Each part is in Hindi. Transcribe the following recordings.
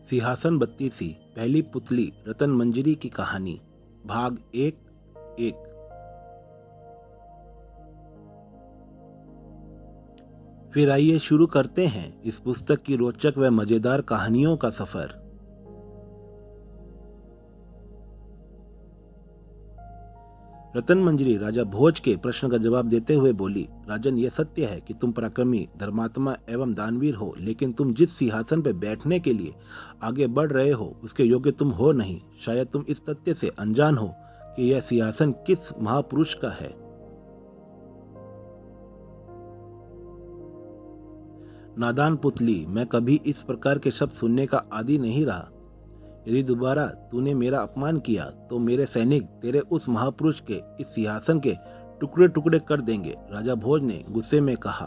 सिंहासन बत्तीसी पहली पुतली रतन मंजरी की कहानी भाग एक। फिर आइए शुरू करते हैं इस पुस्तक की रोचक व मजेदार कहानियों का सफर। रतन मंजरी राजा भोज के प्रश्न का जवाब देते हुए बोली, राजन, यह सत्य है कि तुम पराक्रमी, धर्मात्मा एवं दानवीर हो, लेकिन तुम जिस सिंहासन पर बैठने के लिए आगे बढ़ रहे हो उसके योग्य तुम हो नहीं। शायद तुम इस तथ्य से अनजान हो कि यह सिंहासन किस महापुरुष का है। नादान पुतली, मैं कभी इस प्रकार के शब्द सुनने का आदी नहीं रहा। यदि दोबारा तूने मेरा अपमान किया तो मेरे सैनिक तेरे उस महापुरुष के इस सिंहासन के टुकड़े टुकड़े कर देंगे, राजा भोज ने गुस्से में कहा।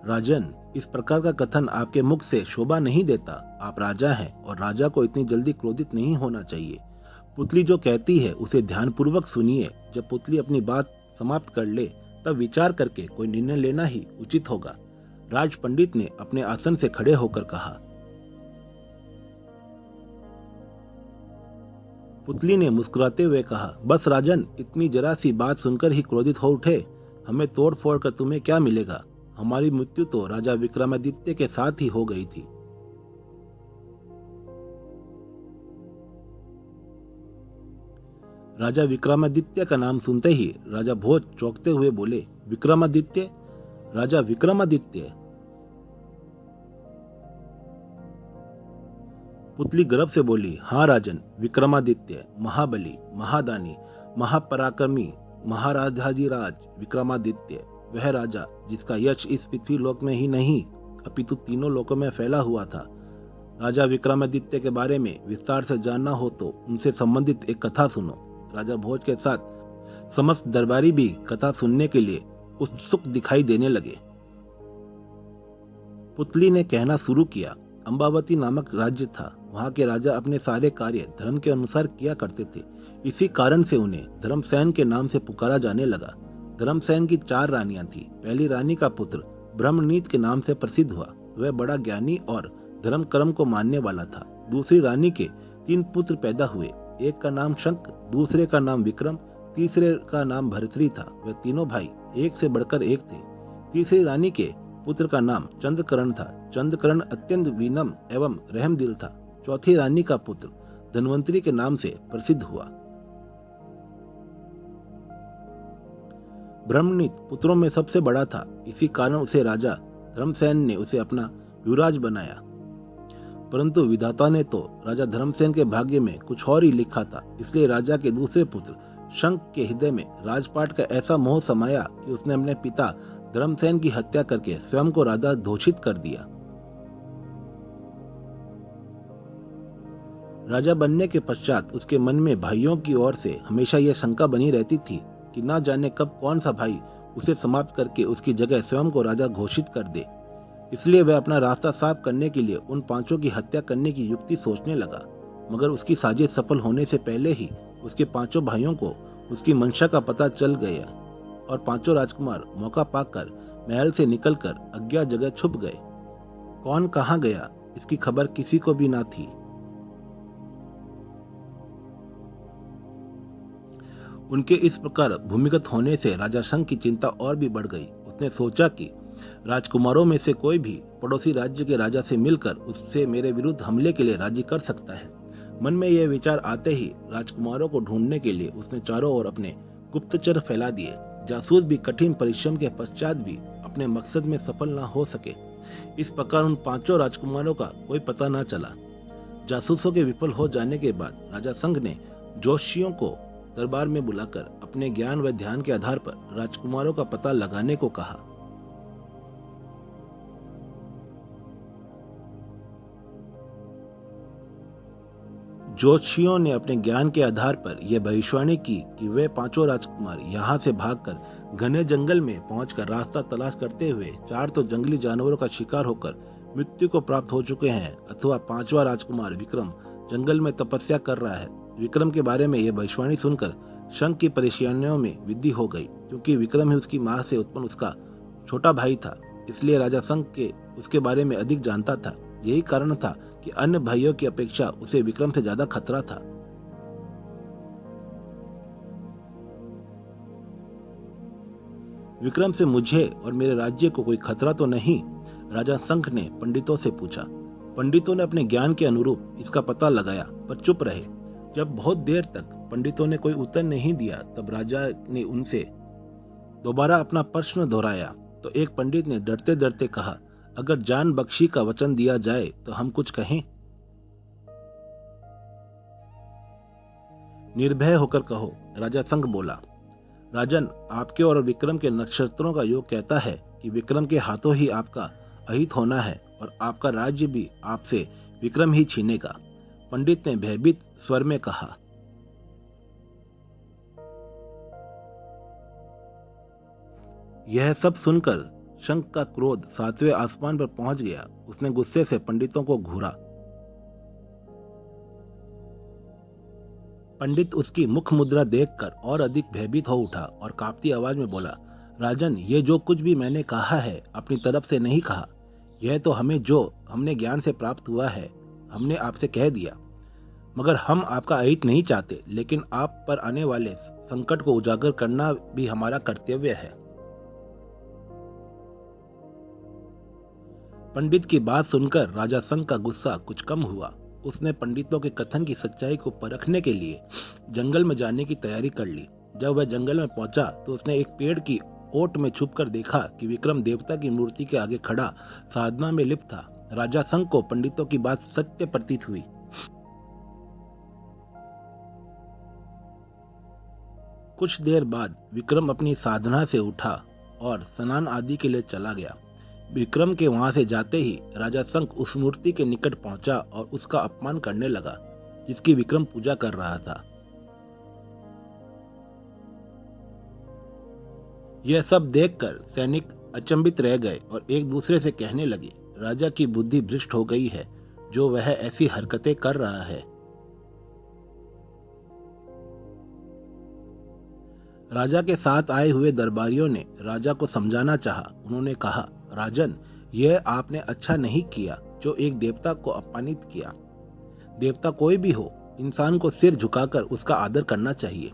राजन, इस प्रकार का कथन आपके मुख से शोभा नहीं देता। आप राजा हैं और राजा को इतनी जल्दी क्रोधित नहीं होना चाहिए। पुतली जो कहती है उसे ध्यानपूर्वक सुनिए। जब पुतली अपनी बात समाप्त कर ले तब विचार करके कोई निर्णय लेना ही उचित होगा। राज पंडित ने अपने आसन से खड़े होकर कहा। पुतली ने मुस्कुराते हुए कहा, बस राजन, इतनी जरा सी बात सुनकर ही क्रोधित हो उठे। हमें तोड़ फोड़ कर तुम्हें क्या मिलेगा? हमारी मृत्यु तो राजा विक्रमादित्य के साथ ही हो गई थी। राजा विक्रमादित्य का नाम सुनते ही राजा भोज चौंकते हुए बोले, विक्रमादित्य? राजा विक्रमादित्य? पुतली गर्व से बोली, हाँ राजन, विक्रमादित्य, महाबली, महादानी, महापराक्रमी, महाराजाधिराज विक्रमादित्य, वह राजा जिसका यश इस पृथ्वी लोक में ही नहीं अपितु तीनों लोकों में फैला हुआ था। राजा विक्रमादित्य के बारे में विस्तार से जानना हो तो उनसे संबंधित एक कथा सुनो। राजा भोज के साथ समस्त दरबारी भी कथा सुनने के लिए उत्सुक दिखाई देने लगे। पुतली ने कहना शुरू किया, अंबावती नामक राज्य था। वहां के राजा अपने सारे कार्य धर्म के अनुसार किया करते थे। इसी कारण से उन्हें धर्मसेन के नाम से पुकारा जाने लगा। धर्मसेन की 4 रानियां थी। पहली रानी का पुत्र ब्रह्मनीत के नाम से प्रसिद्ध हुआ। वह बड़ा ज्ञानी और धर्म कर्म को मानने वाला था। दूसरी रानी के 3 पुत्र पैदा हुए। एक का नाम शंख, दूसरे का नाम विक्रम, तीसरे का नाम भरतरी था। वह तीनों भाई एक से बढ़कर एक थे। तीसरी रानी के पुत्र का नाम चंद्रकरण था। चंद्रकरण अत्यंत विनम्र एवं रहमदिल था। चौथी रानी का पुत्र धनवंतरी के नाम से प्रसिद्ध हुआ। ब्रह्मनीत पुत्रों में सबसे बड़ा था। इसी कारण उसे राजा धर्मसेन ने उसे अपना युवराज बनाया। परंतु विधाता ने तो राजा धर्मसेन के भाग्य में कुछ और ही लिखा था। इसलिए राजा के दूसरे पुत्र शंख के हृदय में राजपाट का ऐसा मोह समाया कि उसने अपने पिता धर्मसेन की हत्या करके स्वयं को राजा घोषित कर दिया। राजा बनने के पश्चात उसके मन में भाइयों की ओर से हमेशा यह शंका बनी रहती थी कि ना जाने कब कौन सा भाई उसे समाप्त करके उसकी जगह स्वयं को राजा घोषित कर दे। इसलिए वह अपना रास्ता साफ करने के लिए उन 5 की हत्या करने की युक्ति सोचने लगा। मगर उसकी साजिश सफल होने से पहले ही उसके 5 भाइयों को उसकी मंशा का पता चल गया और 5 राजकुमार मौका पाकर महल से निकलकर अज्ञात जगह छुप गए। कौन कहाँ गया इसकी खबर किसी को भी ना थी। उनके इस प्रकार भूमिगत होने से राजा शंख की चिंता और भी बढ़ गई। उसने सोचा कि राजकुमारों में से कोई भी पड़ोसी राज्य के राजा से मिलकर उससे मेरे विरुद्ध हमले के लिए राजी कर सकता है। मन में यह विचार आते ही राजकुमारों को ढूंढने के लिए उसने चारों ओर अपने गुप्तचर फैला दिए। जासूस भी कठिन परिश्रम के पश्चात भी अपने मकसद में सफल न हो सके। इस प्रकार उन 5 राजकुमारों का कोई पता न चला। जासूसों के विफल हो जाने के बाद राजा शंख ने जोशियों को दरबार में बुलाकर अपने ज्ञान व ध्यान के आधार पर राजकुमारों का पता लगाने को कहा। ज्योतिषियों ने अपने ज्ञान के आधार पर यह भविष्यवाणी की कि वे 5 राजकुमार यहाँ से भागकर घने जंगल में पहुंचकर रास्ता तलाश करते हुए 4 तो जंगली जानवरों का शिकार होकर मृत्यु को प्राप्त हो चुके हैं, अथवा 5वां राजकुमार विक्रम जंगल में तपस्या कर रहा है। विक्रम के बारे में यह भविष्यवाणी सुनकर शंख की परेशानियों में वृद्धि हो गई, क्योंकि विक्रम ही उसकी मां से उत्पन्न उसका छोटा भाई था। इसलिए राजा शंख के उसके बारे में अधिक जानता था। यही कारण था कि अन्य भाइयों की अपेक्षा उसे विक्रम से ज्यादा खतरा था। विक्रम से मुझे और मेरे राज्य को कोई खतरा तो नहीं? राजा शंख ने पंडितों से पूछा। पंडितों ने अपने ज्ञान के अनुरूप इसका पता लगाया पर चुप रहे। जब बहुत देर तक पंडितों ने कोई उत्तर नहीं दिया तब राजा ने उनसे दोबारा अपना प्रश्न दोहराया। तो एक पंडित ने डरते डरते कहा, अगर जान बख्शी का वचन दिया जाए तो हम कुछ कहें? निर्भय होकर कहो, राजा शंख बोला। राजन, आपके और विक्रम के नक्षत्रों का योग कहता है कि विक्रम के हाथों ही आपका अहित होना है और आपका राज्य भी आपसे विक्रम ही छीनेगा, पंडित ने भयभीत स्वर में कहा। यह सब सुनकर शंख का क्रोध 7वें आसमान पर पहुंच गया। उसने गुस्से से पंडितों को घूरा। पंडित उसकी मुख मुद्रा देखकर और अधिक भयभीत हो उठा और कांपती आवाज में बोला, राजन, ये जो कुछ भी मैंने कहा है अपनी तरफ से नहीं कहा। यह तो हमें जो हमने ज्ञान से प्राप्त हुआ है हमने आपसे कह दिया। मगर हम आपका अहित नहीं चाहते, लेकिन आप पर आने वाले संकट को उजागर करना भी हमारा कर्तव्य है। पंडित की बात सुनकर राजा शंख का गुस्सा कुछ कम हुआ। उसने पंडितों के कथन की सच्चाई को परखने के लिए जंगल में जाने की तैयारी कर ली। जब वह जंगल में पहुंचा तो उसने एक पेड़ की ओट में छुपकर देखा कि विक्रम देवता की मूर्ति के आगे खड़ा साधना में लिप्त था। राजा शंख को पंडितों की बात सत्य प्रतीत हुई। कुछ देर बाद विक्रम अपनी साधना से उठा और स्नान आदि के लिए चला गया। विक्रम के वहां से जाते ही राजा शंख उस मूर्ति के निकट पहुंचा और उसका अपमान करने लगा जिसकी विक्रम पूजा कर रहा था। यह सब देखकर सैनिक अचंभित रह गए और एक दूसरे से कहने लगे, राजा की बुद्धि भ्रष्ट हो गई है जो वह ऐसी हरकतें कर रहा है। राजा के साथ आए हुए दरबारियों ने राजा को समझाना चाहा। उन्होंने कहा, राजन, यह आपने अच्छा नहीं किया जो एक देवता को अपमानित किया। देवता कोई भी हो, इंसान को सिर झुकाकर उसका आदर करना चाहिए।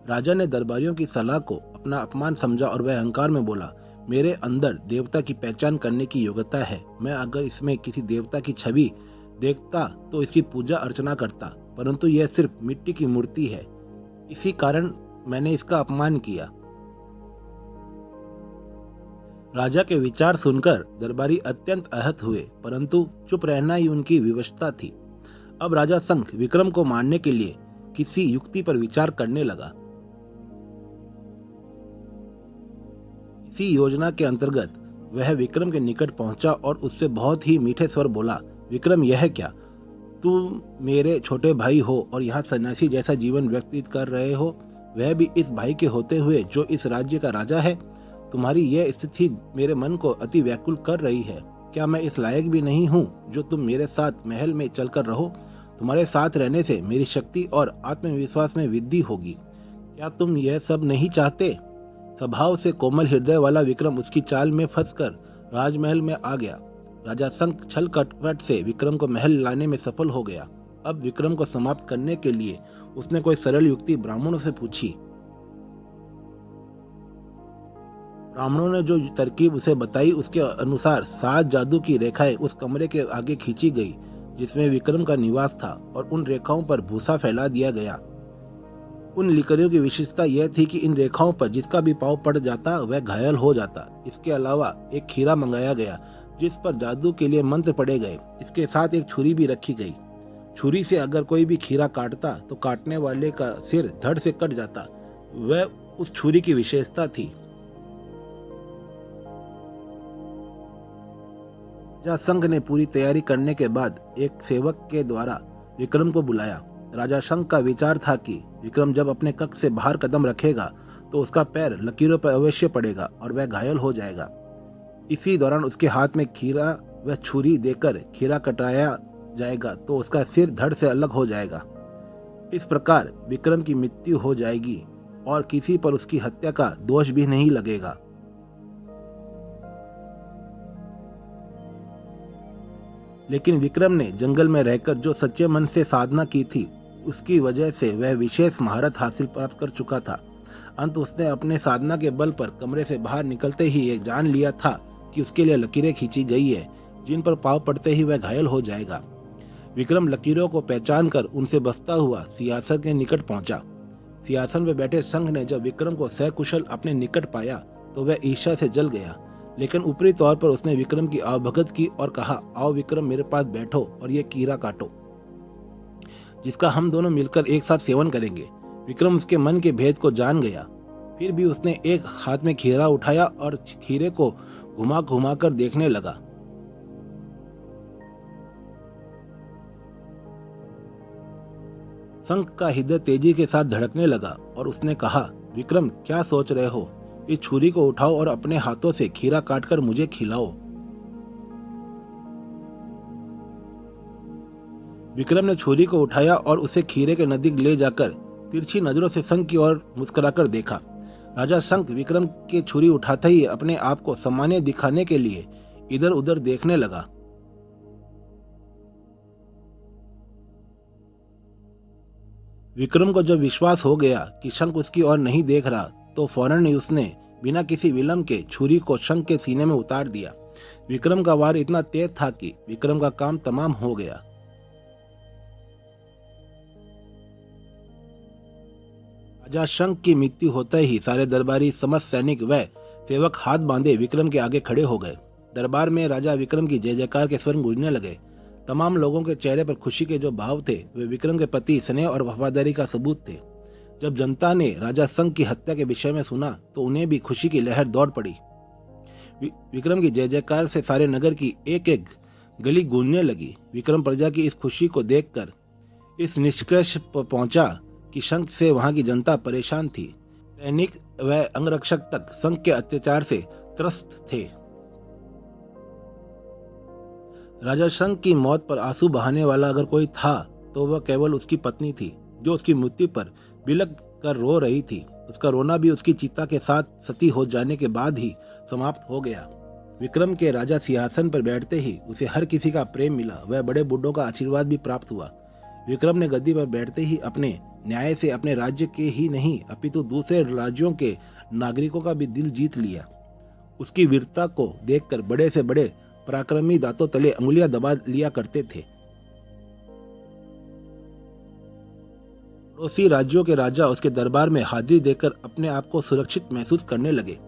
राजा ने दरबारियों की सलाह को अपना अपमान समझा और वह अहंकार में बोला, मेरे अंदर देवता की पहचान करने की योग्यता है। मैं अगर इसमें किसी देवता की छवि देखता तो इसकी पूजा अर्चना करता, परंतु यह सिर्फ मिट्टी की मूर्ति है। इसी कारण मैंने इसका अपमान किया। राजा के विचार सुनकर दरबारी अत्यंत आहत हुए, परंतु चुप रहना ही उनकी विवशता थी। अब राजा शंख विक्रम को मारने के लिए किसी युक्ति पर विचार करने लगा। इसी योजना के अंतर्गत वह विक्रम के निकट पहुंचा और उससे बहुत ही मीठे स्वर बोला, विक्रम, यह क्या? तुम मेरे छोटे भाई हो और यहाँ सन्यासी जैसा जीवन व्यतीत कर रहे हो, वह भी इस भाई के होते हुए जो इस राज्य का राजा है। तुम्हारी यह स्थिति मेरे मन को अति व्याकुल कर रही है। क्या मैं इस लायक भी नहीं हूँ जो तुम मेरे साथ महल में चलकर रहो? तुम्हारे साथ रहने से मेरी शक्ति और आत्मविश्वास में वृद्धि होगी। क्या तुम यह सब नहीं चाहते? स्वभाव से कोमल हृदय वाला विक्रम उसकी चाल में फंसकर राजमहल में आ गया। राजा शंख छल कपट से विक्रम को महल लाने में सफल हो गया। अब विक्रम को समाप्त करने के लिए उसने कोई सरल युक्ति ब्राह्मणों से पूछी। ब्राह्मणों ने जो तरकीब उसे बताई उसके अनुसार 7 जादू की रेखाएं उस कमरे के आगे खींची गई जिसमें विक्रम का निवास था और उन रेखाओं पर भूसा फैला दिया गया। उन लिकड़ियों की विशेषता यह थी कि इन रेखाओं पर जिसका भी पांव पड़ जाता वह घायल हो जाता। इसके अलावा एक खीरा मंगाया गया जिस पर जादू के लिए मंत्र पढ़े गए। इसके साथ एक छुरी भी रखी गई। छुरी से अगर कोई भी खीरा काटता तो काटने वाले का सिर धड़ से कट जाता। वह उस छुरी की विशेषता थी। राजा शंख ने पूरी तैयारी करने के बाद एक सेवक के द्वारा विक्रम को बुलाया। राजा शंख का विचार था कि विक्रम जब अपने कक्ष से बाहर कदम रखेगा तो उसका पैर लकीरों पर अवश्य पड़ेगा और वह घायल हो जाएगा। इसी दौरान उसके हाथ में खीरा व छुरी देकर खीरा कटाया जाएगा तो उसका सिर धड़ से अलग हो जाएगा। इस प्रकार विक्रम की मृत्यु हो जाएगी और किसी पर उसकी हत्या का दोष भी नहीं लगेगा। लेकिन विक्रम ने जंगल में रहकर जो सच्चे मन से साधना की थी, उसकी वजह से वह विशेष महारत हासिल प्राप्त कर चुका था। अंत उसने अपने साधना के बल पर कमरे से बाहर निकलते ही ये जान लिया था कि उसके लिए लकीरें खींची गई है, जिन पर पाँव पड़ते ही वह घायल हो जाएगा। विक्रम लकीरों को पहचान कर उनसे बसता हुआ सिंहासन के निकट पहुंचा। सिंहासन पर बैठे संघ ने जब विक्रम को सकुशल अपने निकट पाया तो वह ईर्ष्या से जल गया, लेकिन ऊपरी तौर पर उसने विक्रम की आवभगत की और कहा, आओ विक्रम, मेरे पास बैठो और ये कीड़ा काटो, जिसका हम दोनों मिलकर एक साथ सेवन करेंगे। विक्रम उसके मन के भेद को जान गया, फिर भी उसने एक हाथ में खीरा उठाया और खीरे को घुमा घुमा कर देखने लगा। शंख का हृदय तेजी के साथ धड़कने लगा और उसने कहा, विक्रम, क्या सोच रहे हो? इस छुरी को उठाओ और अपने हाथों से खीरा काटकर मुझे खिलाओ। विक्रम ने छुरी को उठाया और उसे खीरे के नजदीक ले जाकर तिरछी नजरों से शंख की ओर मुस्कुराकर देखा। राजा शंख विक्रम की छुरी उठाते ही अपने आप को सामान्य दिखाने के लिए इधर उधर देखने लगा। विक्रम को जब विश्वास हो गया कि शंख उसकी ओर नहीं देख रहा, तो फौरन ही उसने बिना किसी विलंब के छुरी को शंख के सीने में उतार दिया। विक्रम का वार इतना तेज था कि विक्रम का काम तमाम हो गया। राजा शंख की मृत्यु होते ही सारे दरबारी, समस्त सैनिक व सेवक हाथ बांधे विक्रम के आगे खड़े हो गए। दरबार में राजा विक्रम की जय जयकार के स्वर गूंजने लगे। तमाम लोगों के चेहरे पर खुशी के जो भाव थे वे विक्रम के प्रति स्नेह और वफादारी का सबूत थे। जब जनता ने राजा शंख की हत्या के विषय में सुना तो उन्हें भी खुशी की लहर दौड़ पड़ी। विक्रम की जय जयकार से सारे नगर की एक एक गली गूंजने लगी। विक्रम प्रजा की इस खुशी को देखकर इस निष्कर्ष पर पहुंचा कि शंख से वहां की जनता परेशान थी। सैनिक व अंगरक्षक तक शंख के अत्याचार से त्रस्त थे। राजा शंख की मौत पर आंसू बहाने वाला अगर कोई था तो वह केवल उसकी पत्नी थी, जो उसकी मृत्यु पर बिलख कर रो रही थी। उसका रोना भी उसकी चिता के साथ सती हो जाने के बाद ही समाप्त हो गया। विक्रम के राजा सिंहासन पर बैठते ही उसे हर किसी का प्रेम मिला, वह बड़े बूढ़ों का आशीर्वाद भी प्राप्त हुआ। विक्रम ने गद्दी पर बैठते ही अपने न्याय से अपने राज्य के ही नहीं अपितु दूसरे राज्यों के नागरिकों का भी दिल जीत लिया। उसकी वीरता को देखकर बड़े से बड़े पराक्रमी दांतों तले अंगुलियां दबा लिया करते थे। पड़ोसी राज्यों के राजा उसके दरबार में हाजिरी देकर अपने आप को सुरक्षित महसूस करने लगे।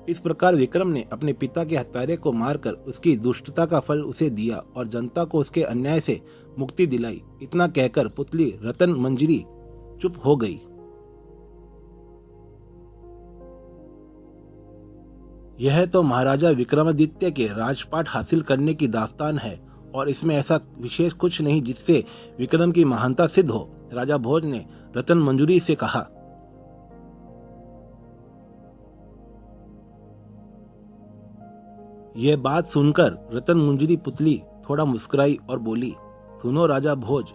इस प्रकार विक्रम ने अपने पिता के हत्यारे को मारकर उसकी दुष्टता का फल उसे दिया और जनता को उसके अन्याय से मुक्ति दिलाई। इतना कहकर पुतली रतन मंजरी चुप हो गई। यह तो महाराजा विक्रमादित्य के राजपाट हासिल करने की दास्तान है और इसमें ऐसा विशेष कुछ नहीं जिससे विक्रम की महानता सिद्ध हो। राजा भोज ने रतन मंजरी से कहा। यह बात सुनकर रतन मंजरी पुतली थोड़ा मुस्कुराई और बोली, सुनो राजा भोज,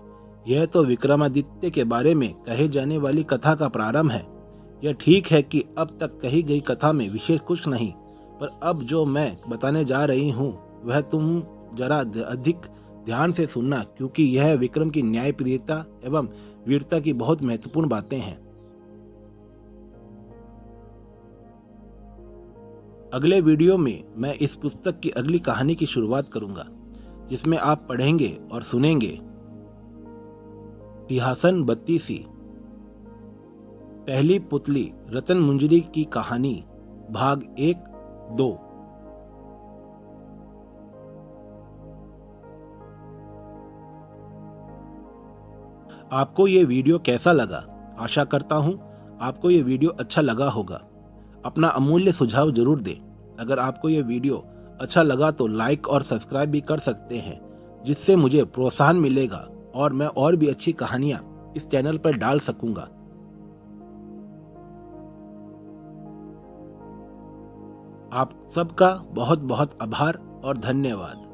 यह तो विक्रमादित्य के बारे में कहे जाने वाली कथा का प्रारंभ है। यह ठीक है कि अब तक कही गई कथा में विशेष कुछ नहीं, पर अब जो मैं बताने जा रही हूँ वह तुम जरा अधिक ध्यान से सुनना, क्योंकि यह विक्रम की न्यायप्रियता एवं वीरता की बहुत महत्वपूर्ण बातें हैं। अगले वीडियो में मैं इस पुस्तक की अगली कहानी की शुरुआत करूंगा, जिसमें आप पढ़ेंगे और सुनेंगे सिंहासन बत्तीसी, पहली पुतली रतन मंजरी की कहानी, भाग 1-2। आपको ये वीडियो कैसा लगा? आशा करता हूँ आपको ये वीडियो अच्छा लगा होगा। अपना अमूल्य सुझाव जरूर दें। अगर आपको ये वीडियो अच्छा लगा तो लाइक और सब्सक्राइब भी कर सकते हैं, जिससे मुझे प्रोत्साहन मिलेगा और मैं और भी अच्छी कहानियाँ इस चैनल पर डाल सकूंगा। आप सबका बहुत बहुत आभार और धन्यवाद।